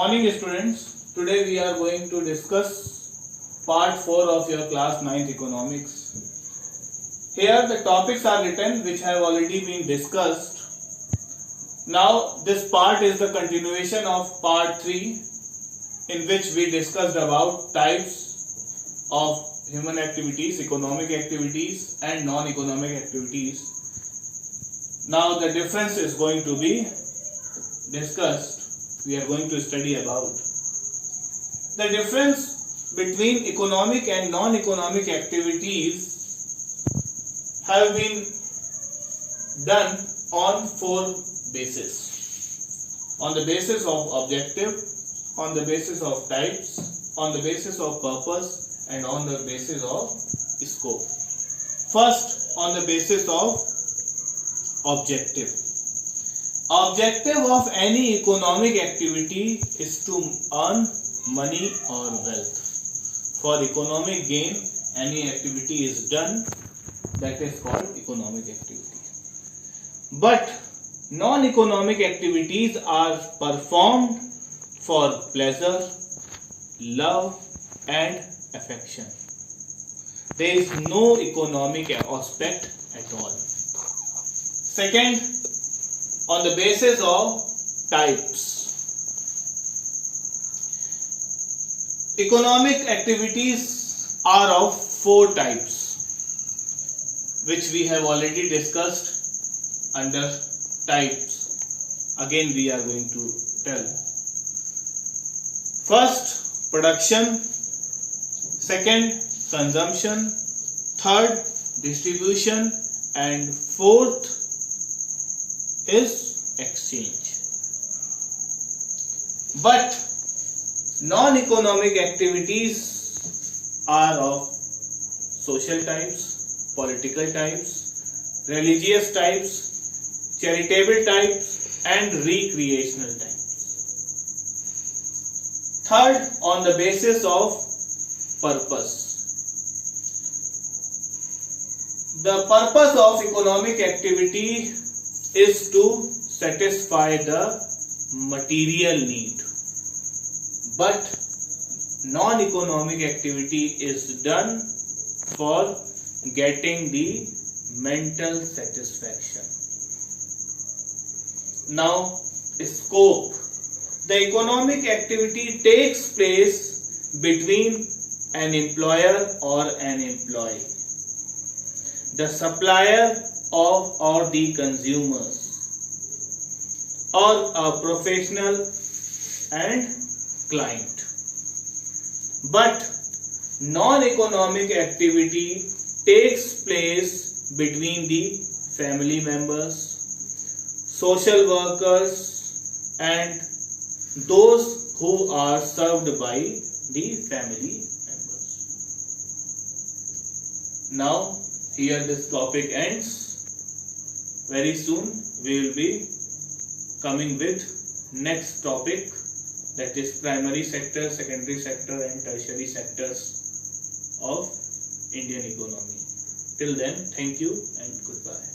Morning students, today we are going to discuss part 4 of your class 9th economics. Here the topics are written which have already been discussed. Now this part is the continuation of part 3 in which we discussed about types of human activities, economic activities and non-economic activities. Now the difference is going to be discussed. We are going to study about the difference between economic and non-economic activities have been done on 4 bases: on the basis of objective, on the basis of types, on the basis of purpose and on the basis of scope. First, on the basis of objective. Objective of any economic activity is to earn money or wealth. For economic gain, any activity is done that is called economic activity. But non-economic activities are performed for pleasure, love and affection. There is no economic aspect at all. Second, on the basis of types. Economic activities are of 4 types, which we have already discussed under types. Again we are going to tell. First, production. Second, consumption. Third, distribution. And fourth is exchange. But non-economic activities are of social types, political types, religious types, charitable types and recreational types. Third, on the basis of purpose. The purpose of economic activity is to satisfy the material need, but non-economic activity is done for getting the mental satisfaction. Now, scope. The economic activity takes place between an employer or an employee, the supplier of or the consumers, or a professional and client. But non-economic activity takes place between the family members, social workers and those who are served by the family members. Now here this topic ends. Very soon we will be coming with next topic, that is primary sector, secondary sector and tertiary sectors of Indian economy. Till then, thank you and goodbye.